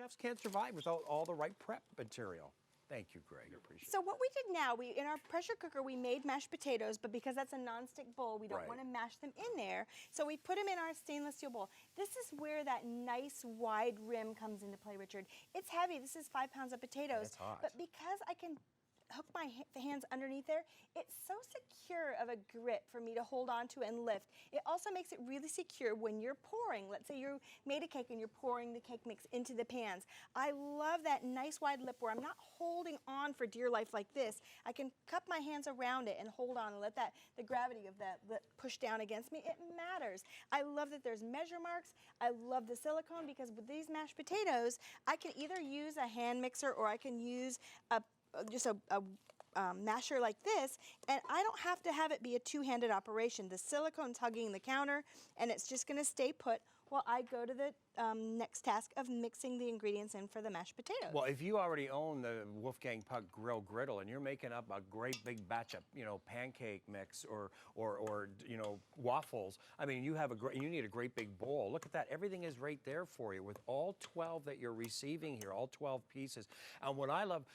Chefs can't survive without all the right prep material. Thank you, Greg. I appreciate it. So what we did now, in our pressure cooker, we made mashed potatoes, but because that's a nonstick bowl, we don't want to mash them in there. So we put them in our stainless steel bowl. This is where that nice wide rim comes into play, Richard. It's heavy. This is 5 pounds of potatoes. It's hot. But because I can hook my hands underneath there, it's so secure of a grip for me to hold on to and lift. It also makes it really secure when you're pouring. Let's say you made a cake and you're pouring the cake mix into the pans. I love that nice wide lip where I'm not holding on for dear life like this. I can cup my hands around it and hold on and let the gravity of that push down against me. It matters. I love that there's measure marks. I love the silicone because with these mashed potatoes, I can either use a hand mixer or I can use just a masher like this, and I don't have to have it be a two-handed operation. The silicone's hugging the counter, and it's just going to stay put while I go to the next task of mixing the ingredients in for the mashed potatoes. Well, if you already own the Wolfgang Puck Grill Griddle and you're making up a great big batch of, pancake mix or waffles, I mean, you need a great big bowl. Look at that. Everything is right there for you with all 12 that you're receiving here, all 12 pieces. And what I love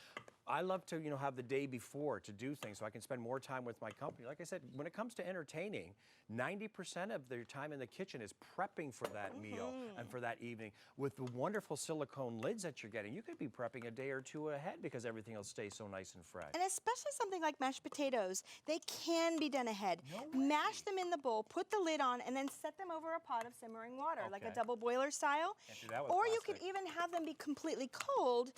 to, have the day before to do things so I can spend more time with my company. Like I said, when it comes to entertaining, 90% of their time in the kitchen is prepping for that meal and for that evening. With the wonderful silicone lids that you're getting, you could be prepping a day or two ahead because everything will stay so nice and fresh. And especially something like mashed potatoes, they can be done ahead. Mash them in the bowl, put the lid on, and then set them over a pot of simmering water, like a double boiler style. Can't do that with or plastic. You could even have them be completely cold,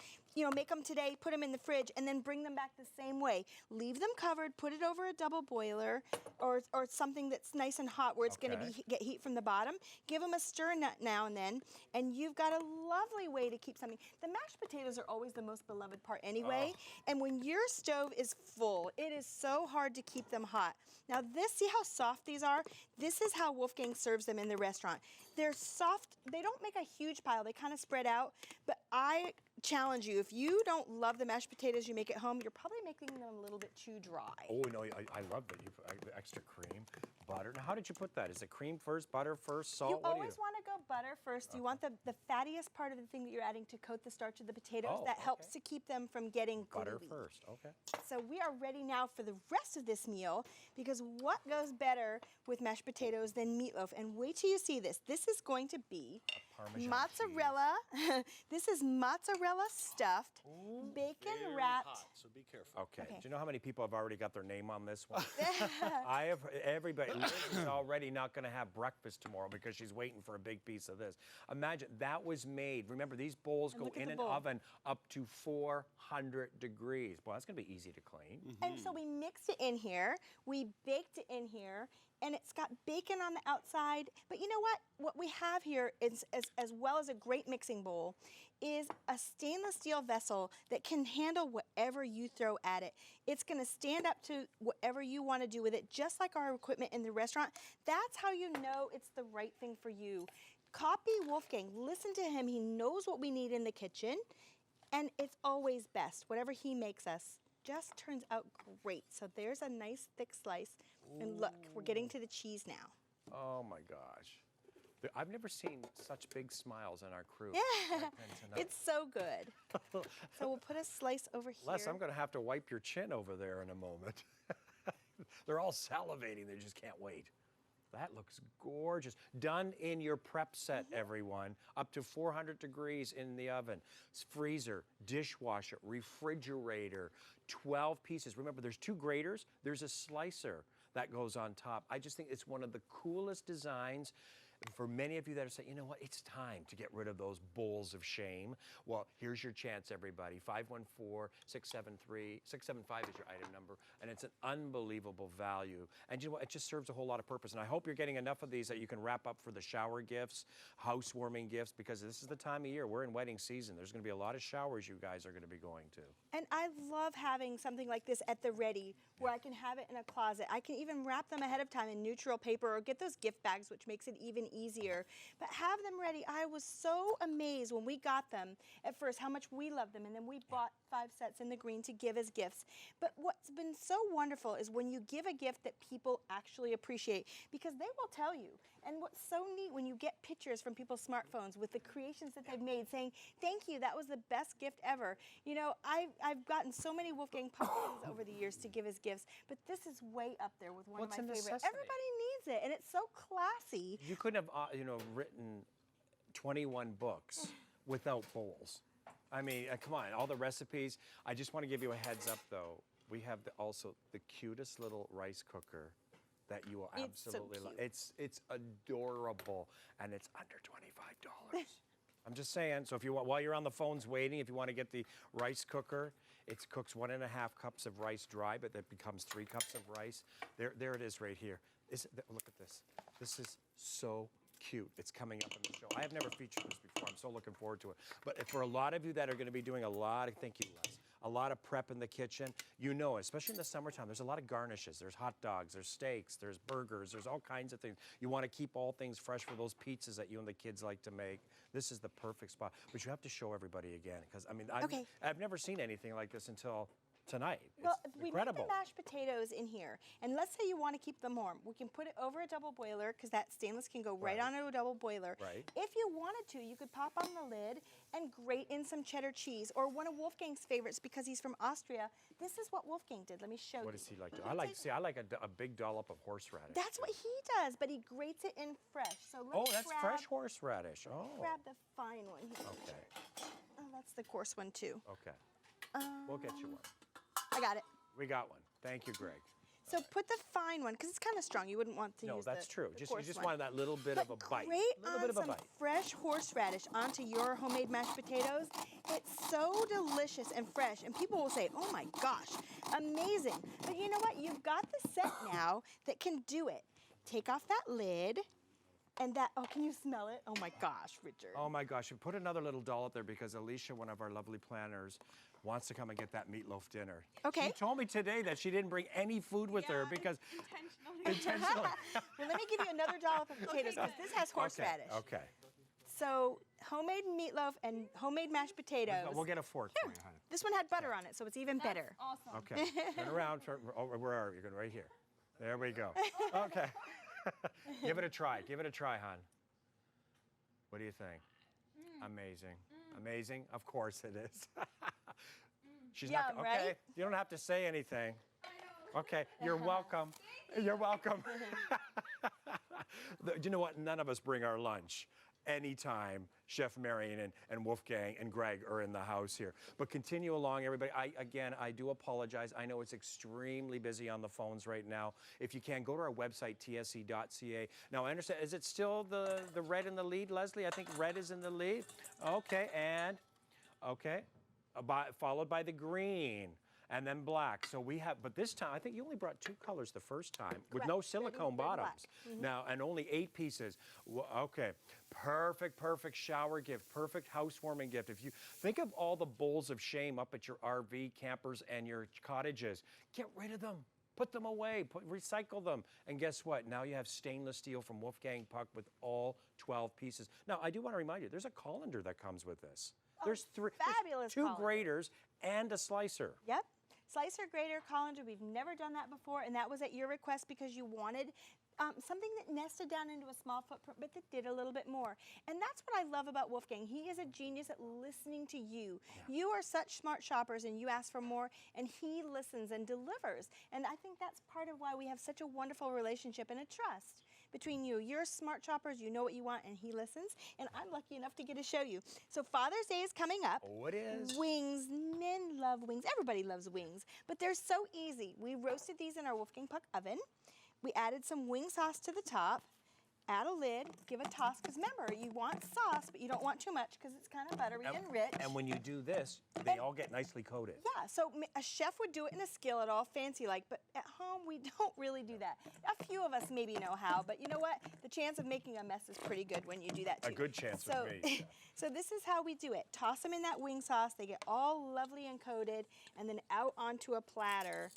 make them today, put them in the fridge, and then bring them back the same way. Leave them covered, put it over a double boiler or something that's nice and hot where it's going to get heat from the bottom. Give them a stir now and then, and you've got a lovely way to keep something. The mashed potatoes are always the most beloved part anyway, and when your stove is full, it is so hard to keep them hot. Now see how soft these are? This is how Wolfgang serves them in the restaurant. They're soft. They don't make a huge pile. They kind of spread out, but I challenge you, if you don't love the mashed potatoes you make at home, you're probably making them a little bit too dry. Oh, no, I love that. You put the extra cream, butter. Now, how did you put that? Is it cream first, butter first, salt? You always want to go butter first. You want the fattiest part of the thing that you're adding to coat the starch of the potatoes. That helps to keep them from getting gooey. Butter first, okay. So we are ready now for the rest of this meal, because what goes better with mashed potatoes than meatloaf? And wait till you see this. This is going to be mozzarella. This is mozzarella stuffed, bacon wrapped. Hot, so be careful. Okay. Do you know how many people have already got their name on this one? Everybody. Liz is already not going to have breakfast tomorrow because she's waiting for a big piece of this. Imagine that was made. Remember, these bowls go in an oven up to 400 degrees. Well, that's going to be easy to clean. And so we mixed it in here. We baked it in here. And it's got bacon on the outside. But you know what? What we have here is, as well as a great mixing bowl, is a stainless steel vessel that can handle whatever you throw at it. It's going to stand up to whatever you want to do with it, just like our equipment in the restaurant. That's how you know it's the right thing for you. Copy Wolfgang. Listen to him. He knows what we need in the kitchen. And it's always best. Whatever he makes us just turns out great. So there's a nice thick slice. And look, we're getting to the cheese now. Oh my gosh. I've never seen such big smiles in our crew. Yeah, it's so good. So we'll put a slice over here. Les, I'm going to have to wipe your chin over there in a moment. They're all salivating. They just can't wait. That looks gorgeous. Done in your prep set, everyone. Up to 400 degrees in the oven. Freezer, dishwasher, refrigerator, 12 pieces. Remember, there's 2 graters. There's a slicer that goes on top. I just think it's one of the coolest designs. For many of you that are saying, you know what, it's time to get rid of those bowls of shame. Well, here's your chance, everybody. 514-673-675 is your item number, and it's an unbelievable value. And you know what, it just serves a whole lot of purpose. And I hope you're getting enough of these that you can wrap up for the shower gifts, housewarming gifts, because this is the time of year. We're in wedding season. There's going to be a lot of showers you guys are going to be going to. And I love having something like this at the ready, where I can have it in a closet. I can even wrap them ahead of time in neutral paper or get those gift bags, which makes it even easier. But have them ready. I was so amazed when we got them at first how much we love them, and then we bought 5 sets in the green to give as gifts. But what's been so wonderful is when you give a gift that people actually appreciate, because they will tell you. And what's so neat when you get pictures from people's smartphones with the creations that they've made saying, thank you, that was the best gift ever. You know, I've gotten so many Wolfgang pumpkins over the years to give as gifts, but this is way up there with one of my favorites. Everybody needs it, and it's so classy. You couldn't have, you know, written 21 books without bowls. I mean, come on, all the recipes. I just want to give you a heads up, though. We have also the cutest little rice cooker that you will absolutely love. It's adorable, and it's under $25. I'm just saying. So if you want, while you're on the phones waiting, if you want to get the rice cooker, it cooks 1.5 cups of rice dry, but that becomes 3 cups of rice. There it is right here. Look at this. This is so cute. It's coming up in the show. I have never featured this before. I'm so looking forward to it. But for a lot of you that are going to be doing a lot of, thank you, Les, a lot of prep in the kitchen, you know, especially in the summertime, there's a lot of garnishes. There's hot dogs, there's steaks, there's burgers, there's all kinds of things. You want to keep all things fresh for those pizzas that you and the kids like to make. This is the perfect spot. But you have to show everybody again, because, I mean, I've never seen anything like this until tonight. Well, it's we incredible. made the mashed potatoes in here, and let's say you want to keep them warm. We can put it over a double boiler, because that stainless can go right onto a double boiler. Right. If you wanted to, you could pop on the lid and grate in some cheddar cheese, or one of Wolfgang's favorites, because he's from Austria. This is what Wolfgang did. Let me show you. What does he like to do? I like a big dollop of horseradish. That's what he does, but he grates it in fresh. So That's fresh horseradish. Oh. Grab the fine one here. Okay. Oh, that's the coarse one too. Okay. We'll get you one. I got it. We got one. Thank you, Greg. So put the fine one, because it's kind of strong. You wouldn't want to use No, that's true. the You coarse just one. wanted that little bit of a bite. Grate Little bit of a some bite. fresh horseradish onto your homemade mashed potatoes. It's so delicious and fresh, and people will say, oh my gosh, amazing. But you know what? You've got the set now that can do it. Take off that lid. And oh, can you smell it? Oh my gosh, Richard. Oh my gosh, you put another little dollop there because Alicia, one of our lovely planners, wants to come and get that meatloaf dinner. Okay. She told me today that she didn't bring any food with her because intentionally. Well, let me give you another dollop of potatoes, because this has horseradish. Okay. So homemade meatloaf and homemade mashed potatoes. We'll get a fork for you, honey. This one had butter on it, so it's even better. Awesome. Okay. Turn around. Where are you? Right here. There we go. Okay. Give it a try. Give it a try, hon. What do you think? Amazing. Amazing? Of course it is. She's Yum, not okay. right? You don't have to say anything. Okay, you're welcome. You're welcome. You know what? None of us bring our lunch. Anytime Chef Marion and Wolfgang and Greg are in the house here. But continue along, everybody. I do apologize. I know it's extremely busy on the phones right now. If you can, go to our website, tsc.ca. Now, I understand, is it still the red in the lead, Leslie? I think red is in the lead. Okay, followed by the green. And then black. So we have, but this time, I think you only brought 2 colors the first time with no silicone bottoms. Now, and only 8 pieces. Okay, perfect shower gift, perfect housewarming gift. If you think of all the bowls of shame up at your RV campers and your cottages, get rid of them. Put them away, recycle them. And guess what? Now you have stainless steel from Wolfgang Puck with all 12 pieces. Now, I do want to remind you, there's a colander that comes with this. There's fabulous 2 colander. graters and a slicer. Yep. Slicer, grater, colander. We've never done that before, and that was at your request because you wanted something that nested down into a small footprint, but that did a little bit more. And that's what I love about Wolfgang. He is a genius at listening to you. Yeah. You are such smart shoppers, and you ask for more, and he listens and delivers. And I think that's part of why we have such a wonderful relationship and a trust between you. You're smart shoppers, you know what you want, and he listens. And I'm lucky enough to get to show you. So Father's Day is coming up. Oh, it is. Wings. Men love wings. Everybody loves wings. But they're so easy. We roasted these in our Wolfgang Puck oven. We added some wing sauce to the top. Add a lid, give a toss, because remember, you want sauce, but you don't want too much because it's kind of buttery and rich. And when you do this, they all get nicely coated. Yeah, so a chef would do it in a skillet, all fancy-like, but at home, we don't really do that. A few of us maybe know how, but you know what? The chance of making a mess is pretty good when you do that, too. A good chance with me. So this is how we do it. Toss them in that wing sauce. They get all lovely and coated, and then out onto a platter,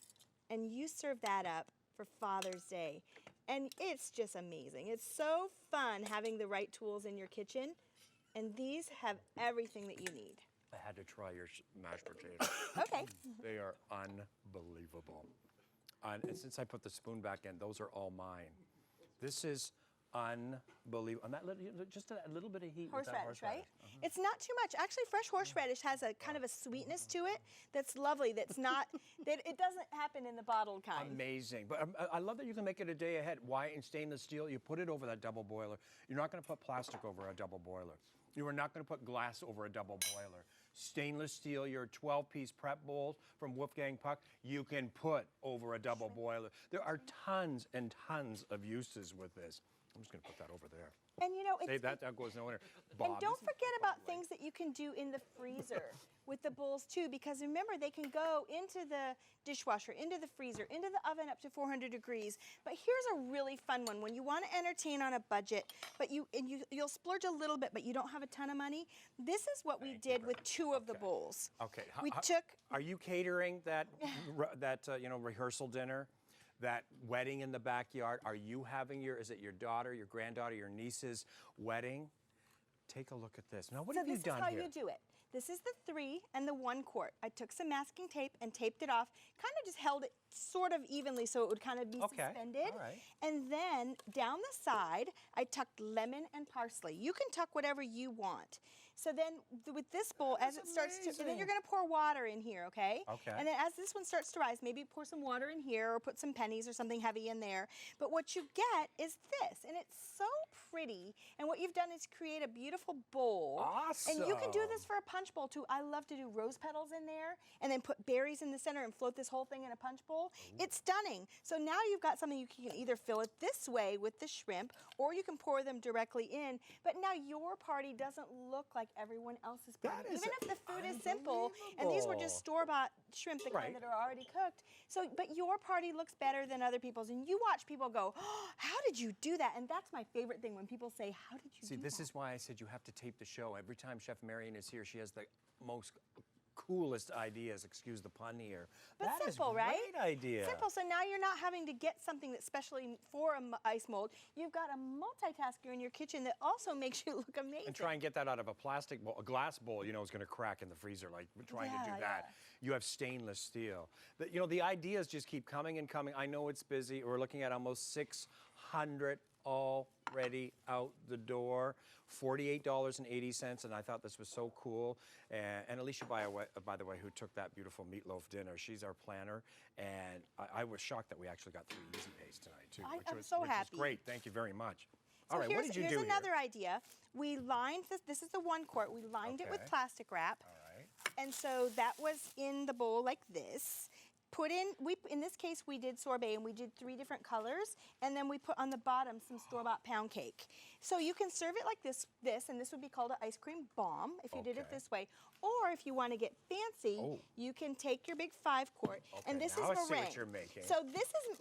and you serve that up for Father's Day. And it's just amazing. It's so fun having the right tools in your kitchen. And these have everything that you need. I had to try your mashed potatoes. Okay. They are unbelievable. And since I put the spoon back in, those are all mine. This is unbelievable. And that just a little bit of heat with that Horseradish, right? horseradish. It's not too much. Actually, fresh horseradish has a kind of a sweetness to it that's lovely. That's not, that it doesn't happen in the bottled kind. Amazing. But I love that you can make it a day ahead. Why in stainless steel? You put it over that double boiler. You're not going to put plastic over a double boiler. You are not going to put glass over a double boiler. Stainless steel, your 12-piece prep bowls from Wolfgang Puck, you can put over a double boiler. There are tons and tons of uses with this. I'm just going to put that over there. And you know, Save that goes nowhere. Bob, and don't forget about things that you can do in the freezer with the bowls too, because remember, they can go into the dishwasher, into the freezer, into the oven up to 400 degrees. But here's a really fun one. When you want to entertain on a budget, but you'll splurge a little bit, but you don't have a ton of money, this is what we did with two of the bowls. Okay. We took... Are you catering that, rehearsal dinner? That wedding in the backyard? Are you having is it your daughter, your granddaughter, your niece's wedding? Take a look at this. Now, what have you done here? So this is how you do it. This is the 3 and the 1 quart. I took some masking tape and taped it off, kind of just held it sort of evenly so it would kind of be suspended. All right. And then down the side, I tucked lemon and parsley. You can tuck whatever you want. So then with this bowl, as it starts to, and then you're gonna pour water in here, okay? Okay. And then as this one starts to rise, maybe pour some water in here or put some pennies or something heavy in there. But what you get is this, and it's so pretty. And what you've done is create a beautiful bowl. Awesome. And you can do this for a punch bowl too. I love to do rose petals in there and then put berries in the center and float this whole thing in a punch bowl. Ooh. It's stunning. So now you've got something you can either fill it this way with the shrimp, or you can pour them directly in. But now your party doesn't look like everyone else's party. Even if the food is simple, and these were just store-bought shrimp, the kind that are already cooked. So, but your party looks better than other people's, and you watch people go, oh, how did you do that? And that's my favorite thing, when people say, how did you do that? See, this is why I said you have to tape the show. Every time Chef Marion is here, she has the most coolest ideas, excuse the pun here. But that simple, is right? Great idea. Simple, so now you're not having to get something that's specially for an ice mold. You've got a multitasker in your kitchen that also makes you look amazing. And try and get that out of a plastic bowl. A glass bowl, is going to crack in the freezer, like trying to do that. Yeah. You have stainless steel. The ideas just keep coming and coming. I know it's busy. We're looking at almost 600 already out the door. $48.80, and I thought this was so cool. And Alicia, by the way, who took that beautiful meatloaf dinner, she's our planner, and I was shocked that we actually got 3 easy pays tonight too, I'm which so was happy. great. Thank you very much. So all right, what did you do here's another here? idea. We lined this is the 1 quart. We lined it with plastic wrap. All right. And so that was in the bowl like this. In this case, we did sorbet, and we did 3 different colors, and then we put on the bottom some store-bought pound cake. So you can serve it like this, and this would be called an ice cream bomb if you did it this way. Or if you want to get fancy, you can take your big 5 quart, and this is meringue. I see what you're making. So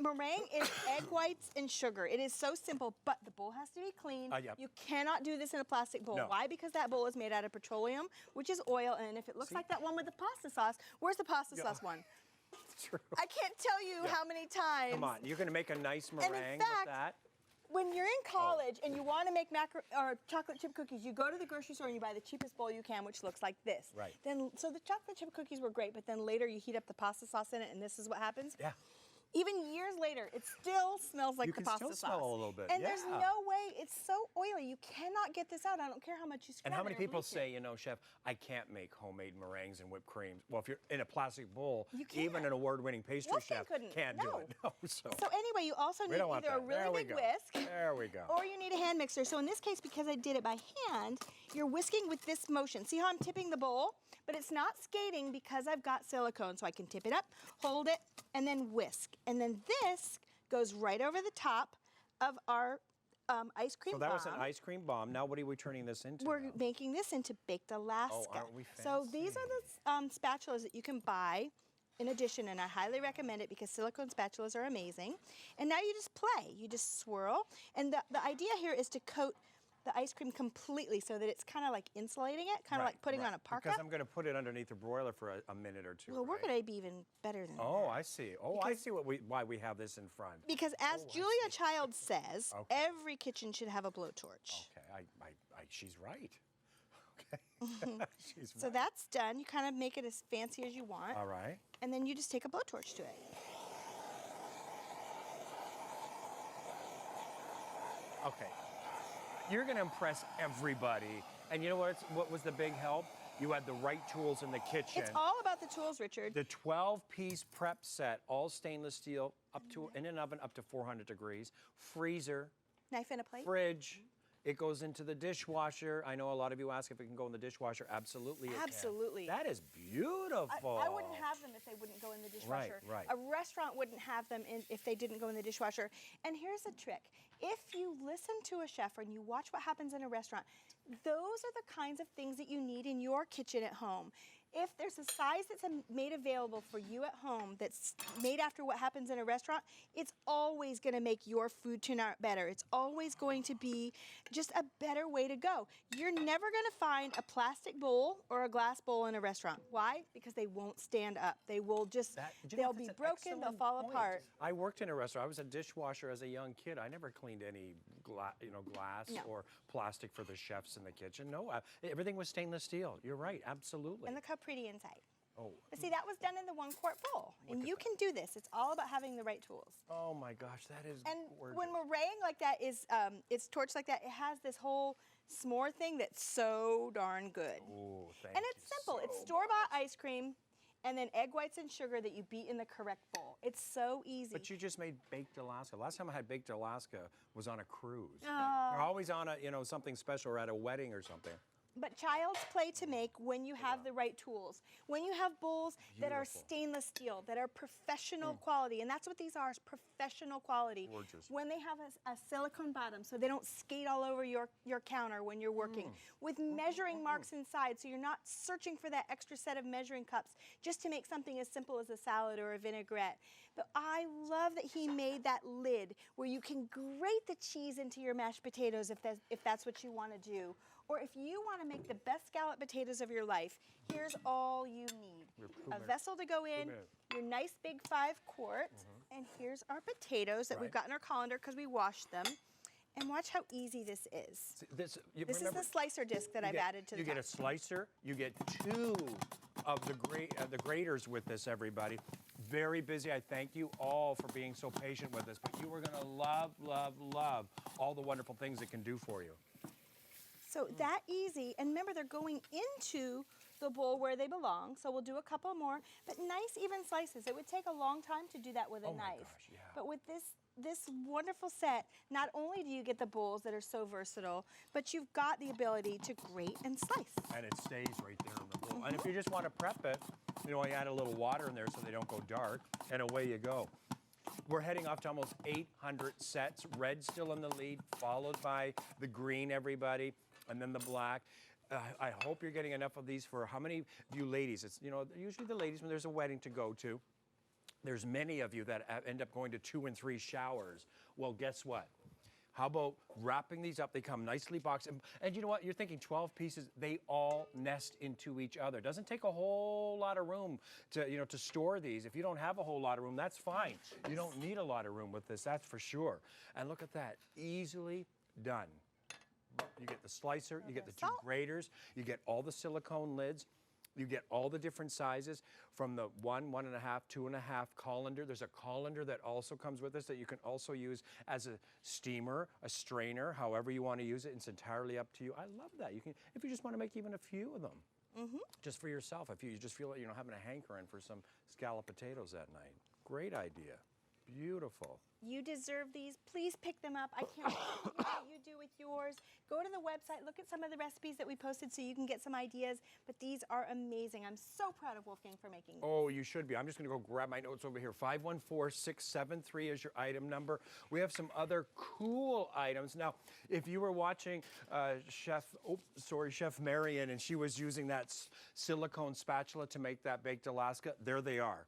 meringue is egg whites and sugar. It is so simple, but the bowl has to be clean. Yep. You cannot do this in a plastic bowl. No. Why? Because that bowl is made out of petroleum, which is oil, and if it looks like that one with the pasta sauce, where's the pasta sauce one? True. I can't tell you how many times. Come on, you're going to make a nice meringue and in fact, with that? When you're in college and you want to make chocolate chip cookies, you go to the grocery store and you buy the cheapest bowl you can, which looks like this. Right. So the chocolate chip cookies were great, but then later you heat up the pasta sauce in it, and this is what happens. Yeah. Even years later, it still smells like the pasta sauce. You can still smell a little bit, and there's no way, it's so oily. You cannot get this out. I don't care how much you scrub it. And how many or people bleach say, Chef, I can't make homemade meringues and whipped creams. Well, if you're in a plastic bowl, You can't. even an award-winning pastry Wolfgang chef couldn't. can't do it. No, So anyway, you also need either a really big whisk, there we go, or you need a hand mixer. So in this case, because I did it by hand, you're whisking with this motion. See how I'm tipping the bowl? But it's not skating because I've got silicone, so I can tip it up, hold it, and then whisk. And then this goes right over the top of our ice cream bomb. So that was an ice cream bomb. Now what are we turning this into? We're making this into baked Alaska. Oh, aren't we fancy? So these are the spatulas that you can buy in addition, and I highly recommend it because silicone spatulas are amazing. And now you just play. You just swirl. And the idea here is to coat the ice cream completely so that it's kind of like insulating it, kind of like putting on a parka. Because I'm going to put it underneath the broiler for a minute or two. Well, we're going to be even better than that. Oh, I see. Oh, I see why we have this in front. Because as Julia Child says, every kitchen should have a blowtorch. Okay, she's right. Okay, she's So right. that's done. You kind of make it as fancy as you want. All right. And then you just take a blowtorch to it. Okay. You're going to impress everybody. And you know what was the big help? You had the right tools in the kitchen. It's all about the tools, Richard. The 12-piece prep set, all stainless steel, up to in an oven up to 400 degrees, freezer, Knife and a plate. fridge. It goes into the dishwasher. I know a lot of you ask if it can go in the dishwasher. Absolutely, it can. Absolutely. That is beautiful. I wouldn't have them if they wouldn't go in the dishwasher. Right. A restaurant wouldn't have them if they didn't go in the dishwasher. And here's the trick. If you listen to a chef and you watch what happens in a restaurant, those are the kinds of things that you need in your kitchen at home. If there's a size that's made available for you at home that's made after what happens in a restaurant, it's always going to make your food turn out better. It's always going to be just a better way to go. You're never going to find a plastic bowl or a glass bowl in a restaurant. Why? Because they won't stand up. They will just, they'll be broken, they'll fall apart. I worked in a restaurant. I was a dishwasher as a young kid. I never cleaned any glass or plastic for the chefs in the kitchen. No, everything was stainless steel. You're right, absolutely. And look how pretty inside. Oh. But see, that was done in the 1-quart bowl. And you can do this. It's all about having the right tools. Oh my gosh, that is And gorgeous. when meringue like that is, it's torched like that, it has this whole s'more thing that's so darn good. Oh, thank And it's you simple. so It's store-bought ice cream and then egg whites and sugar that you beat in the correct bowl. It's so easy. But you just made baked Alaska. Last time I had baked Alaska was on a cruise. Oh. They're always on a something special or at a wedding or something. But child's play to make when you have the right tools. When you have bowls that are stainless steel, that are professional quality, and that's what these are, is professional quality. Gorgeous. When they have a silicone bottom so they don't skate all over your counter when you're working. With measuring marks inside so you're not searching for that extra set of measuring cups just to make something as simple as a salad or a vinaigrette. But I love that he made that lid where you can grate the cheese into your mashed potatoes if that's what you want to do. Or if you want to make the best scalloped potatoes of your life, here's all you need. A vessel to go in, your nice big 5-quart, and here's our potatoes that we've got in our colander because we washed them. And watch how easy this is. This is the slicer disc that I've added to the top. You get a slicer, you get 2 of the graters with this, everybody. Very busy. I thank you all for being so patient with us, but you are going to love, love, love all the wonderful things it can do for you. So that easy, and remember they're going into the bowl where they belong, so we'll do a couple more, but nice even slices. It would take a long time to do that with a knife. My gosh, yeah. But with this wonderful set, not only do you get the bowls that are so versatile, but you've got the ability to grate and slice. And it stays right there in the bowl. And if you just want to prep it, you add a little water in there so they don't go dark, and away you go. We're heading off to almost 800 sets. Red still in the lead, followed by the green, everybody, and then the black. I hope you're getting enough of these for how many of you ladies? It's, usually the ladies when there's a wedding to go to. There's many of you that end up going to 2 and 3 showers. Well, guess what? How about wrapping these up? They come nicely boxed. And you know what? You're thinking 12 pieces. They all nest into each other. It doesn't take a whole lot of room to store these. If you don't have a whole lot of room, that's fine. You don't need a lot of room with this, that's for sure. And look at that. Easily done. You get the slicer, you get the 2 graters, you get all the silicone lids, you get all the different sizes from the 1, 1.5, 2.5 colander. There's a colander that also comes with this that you can also use as a steamer, a strainer, however you want to use it. It's entirely up to you. I love that. You can, if you just want to make even a few of them, just for yourself. If you just feel like having a hankering for some scalloped potatoes that night. Great idea. Beautiful. You deserve these. Please pick them up. I can't wait to see what you do with yours. Go to the website, look at some of the recipes that we posted so you can get some ideas. But these are amazing. I'm so proud of Wolfgang for making these. Oh, you should be. I'm just going to go grab my notes over here. 514673 is your item number. We have some other cool items. Now, if you were watching Chef Marion, and she was using that silicone spatula to make that baked Alaska, there they are.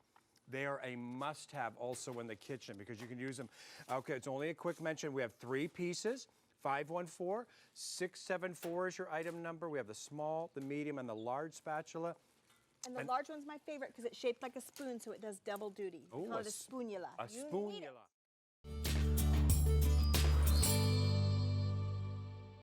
They are a must-have also in the kitchen because you can use them. Okay, it's only a quick mention. We have 3 pieces, 514-674 is your item number. We have the small, the medium, and the large spatula. And the large one's my favorite because it's shaped like a spoon, so it does double duty. We call it a spoonula. A You need it. spoonula.